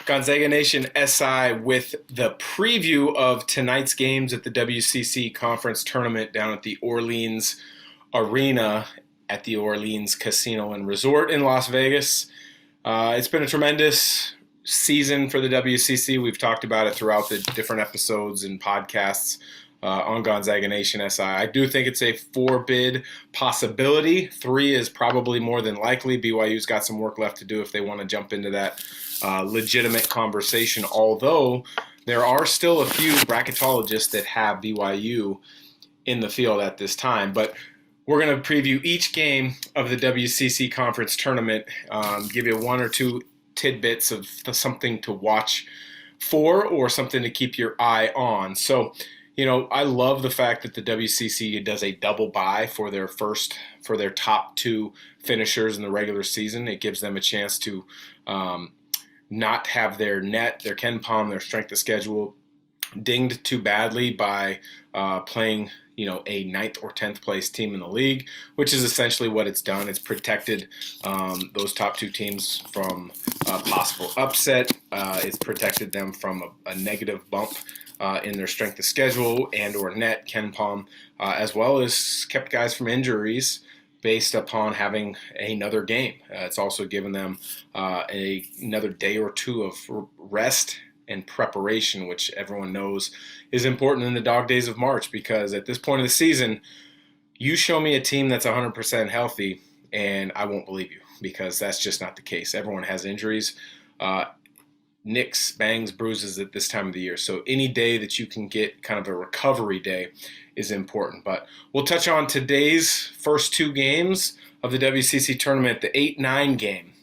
Gonzaga Nation SI with the preview of tonight's games at the WCC Conference Tournament down at the Orleans Arena at the Orleans Casino and Resort in Las Vegas. It's been a tremendous season for the WCC. We've talked about it throughout the different episodes and podcasts on Gonzaga Nation SI. I do think it's a 4-bid possibility. 3 is probably more than likely. BYU's got some work left to do if they want to jump into that legitimate conversation, although there are still a few bracketologists that have BYU in the field at this time. But we're going to preview each game of the WCC Conference Tournament, give you one or two tidbits of something to watch for or something to keep your eye on. So, I love the fact that the WCC does a double bye for their top 2 finishers in the regular season. It gives them a chance to not have their net, their KenPom, their strength of schedule dinged too badly by playing a 9th or 10th place team in the league, which is essentially what it's done. It's protected those top 2 teams from a possible upset. It's protected them from a negative bump in their strength of schedule and or net, KenPom, as well as kept guys from injuries based upon having another game. It's also given them another day or 2 of rest and preparation, which everyone knows is important in the dog days of March, because at this point of the season, you show me a team that's 100% healthy and I won't believe you, because that's just not the case. Everyone has injuries, nicks, bangs, bruises at this time of the year. So any day that you can get kind of a recovery day is important. But we'll touch on today's first 2 games of the WCC tournament, the 8-9 game.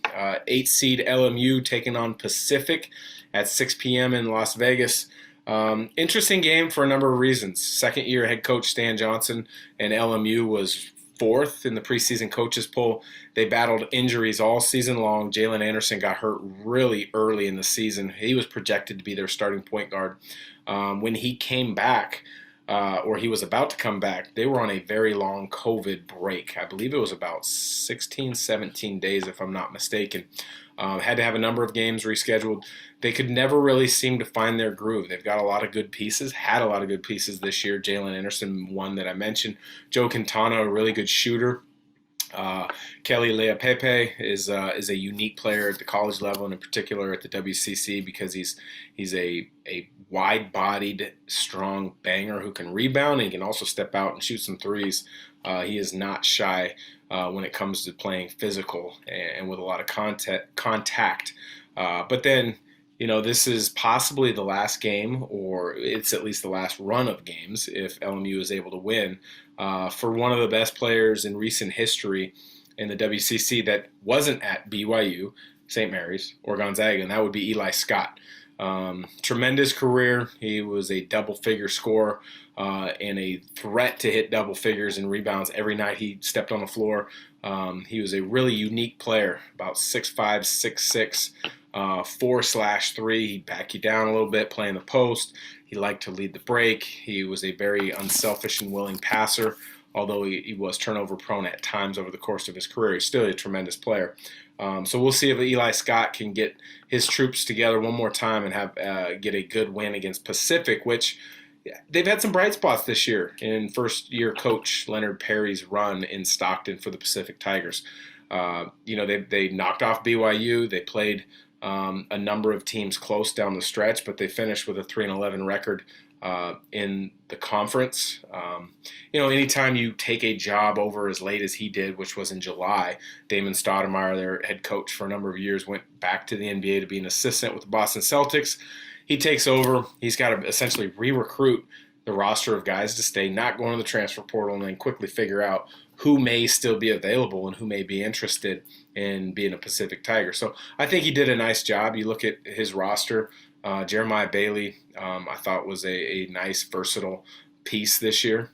8 seed LMU taking on Pacific at 6 p.m. in Las Vegas. Interesting game for a number of reasons. Second-year head coach Stan Johnson, and LMU was 4th in the preseason coaches poll. They battled injuries all season long. Jalen Anderson got hurt really early in the season. He was projected to be their starting point guard. When he came back, or he was about to come back, they were on a very long COVID break. I believe it was about 16, 17 days, if I'm not mistaken. Had to have a number of games rescheduled. They could never really seem to find their groove. They've got a lot of good pieces, had a lot of good pieces this year. Jalen Anderson, one that I mentioned. Joe Quintana, a really good shooter. Kelly Leapepe is a unique player at the college level, and in particular at the WCC, because he's a wide-bodied, strong banger who can rebound, and he can also step out and shoot some threes. He is not shy when it comes to playing physical and with a lot of contact. But then, this is possibly the last game, or it's at least the last run of games, if LMU is able to win, for one of the best players in recent history in the WCC that wasn't at BYU, St. Mary's, or Gonzaga, and that would be Eli Scott. Tremendous career. He was a double-figure scorer and a threat to hit double figures in rebounds every night he stepped on the floor. He was a really unique player, about 6'5", 6'6", 4/3. He'd back you down a little bit, playing the post. He liked to lead the break. He was a very unselfish and willing passer, although he was turnover prone at times over the course of his career. He's still a tremendous player. So we'll see if Eli Scott can get his troops together one more time and have get a good win against Pacific, which they've had some bright spots this year in first-year coach Leonard Perry's run in Stockton for the Pacific Tigers. They knocked off BYU. They played a number of teams close down the stretch, but they finished with a 3-11 record in the conference. Anytime you take a job over as late as he did, which was in July, Damon Stoudemire, their head coach for a number of years, went back to the NBA to be an assistant with the Boston Celtics. He takes over. He's got to essentially re-recruit the roster of guys to stay, not going to the transfer portal, and then quickly figure out who may still be available and who may be interested in being a Pacific Tiger. So I think he did a nice job. You look at his roster, Jeremiah Bailey, I thought was a nice, versatile piece this year.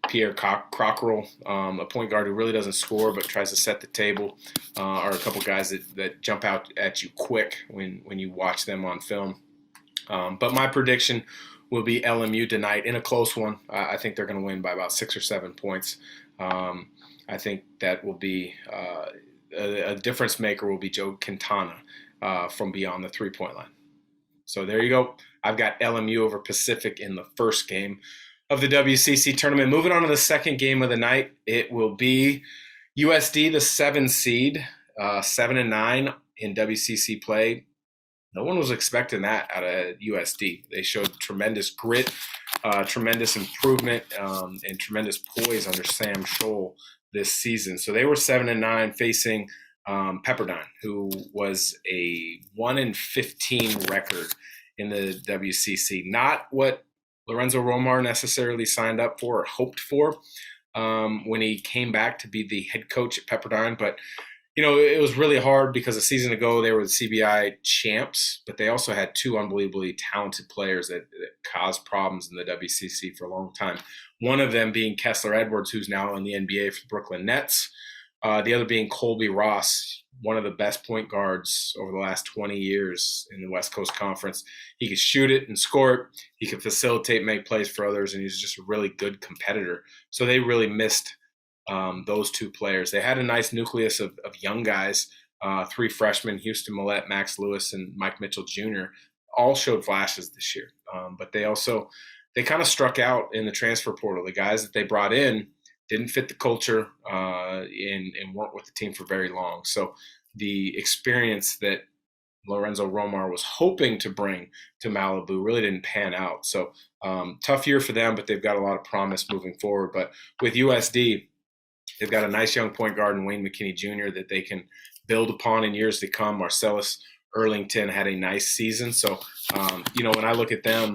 Pierre Cockrell, a point guard who really doesn't score but tries to set the table, are a couple guys that jump out at you quick when you watch them on film. But my prediction will be LMU tonight in a close one. I think they're going to win by about 6 or 7 points. I think that will be a difference maker will be Joe Quintana. from beyond the three-point line. So there you go. I've got LMU over Pacific in the first game of the WCC tournament. Moving on to the second game of the night, it will be USD, the 7 seed, 7-9 in WCC play. No one was expecting that out of USD. They showed tremendous grit, tremendous improvement, and tremendous poise under Sam Scholl this season. So they were 7-9 facing Pepperdine, who was a 1-15 record in the WCC. Not what Lorenzo Romar necessarily signed up for or hoped for when he came back to be the head coach at Pepperdine. But, it was really hard because a season ago they were the CBI champs, but they also had two unbelievably talented players that caused problems in the WCC for a long time. One of them being Kessler Edwards, who's now in the NBA for the Brooklyn Nets. The other being Colby Ross, one of the best point guards over the last 20 years in the West Coast Conference. He could shoot it and score it. He could facilitate, make plays for others, and he's just a really good competitor. So they really missed those two players. They had a nice nucleus of young guys, 3 freshmen, Houston Millette, Max Lewis, and Mike Mitchell Jr., all showed flashes this year. But they kind of struck out in the transfer portal. The guys that they brought in didn't fit the culture and weren't with the team for very long. So the experience that Lorenzo Romar was hoping to bring to Malibu really didn't pan out. So tough year for them, but they've got a lot of promise moving forward. But with USD, they've got a nice young point guard in Wayne McKinney Jr. that they can build upon in years to come. Marcellus Erlington had a nice season. So, when I look at them,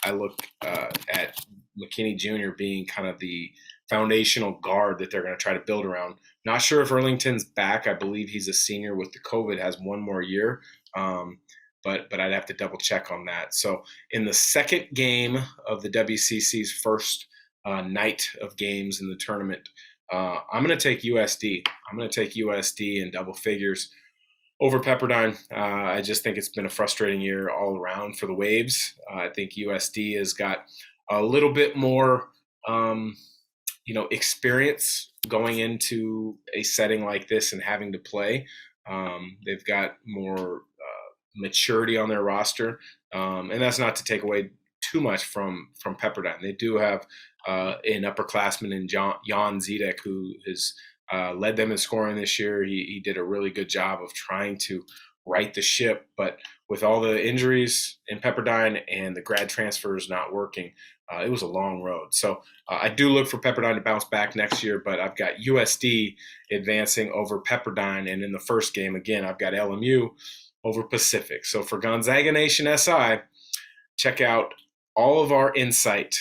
I look at McKinney Jr. being kind of the foundational guard that they're going to try to build around. Not sure if Erlington's back. I believe he's a senior with the COVID, has one more year. But I'd have to double check on that. So in the second game of the WCC's first night of games in the tournament, I'm going to take USD. I'm going to take USD in double figures over Pepperdine. I just think it's been a frustrating year all around for the Waves. I think USD has got a little bit more experience going into a setting like this and having to play. They've got more maturity on their roster, and that's not to take away too much from Pepperdine. They do have an upperclassman in Jan Zidek, who has led them in scoring this year. He did a really good job of trying to right the ship, but with all the injuries in Pepperdine and the grad transfers not working, it was a long road. So I do look for Pepperdine to bounce back next year, but I've got USD advancing over Pepperdine. And in the first game, again, I've got LMU over Pacific. So for Gonzaga Nation SI, check out all of our insight,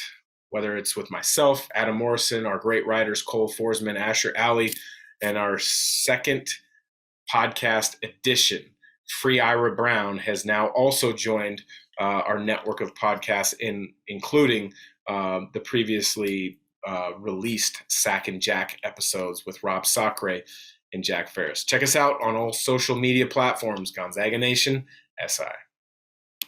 whether it's with myself, Adam Morrison, our great writers, Cole Forsman, Asher Alley, and our second podcast edition, Free Ira Brown, has now also joined our network of podcasts, including the previously released Sack and Jack episodes with Rob Sacre and Jack Ferris. Check us out on all social media platforms, Gonzaga Nation SI.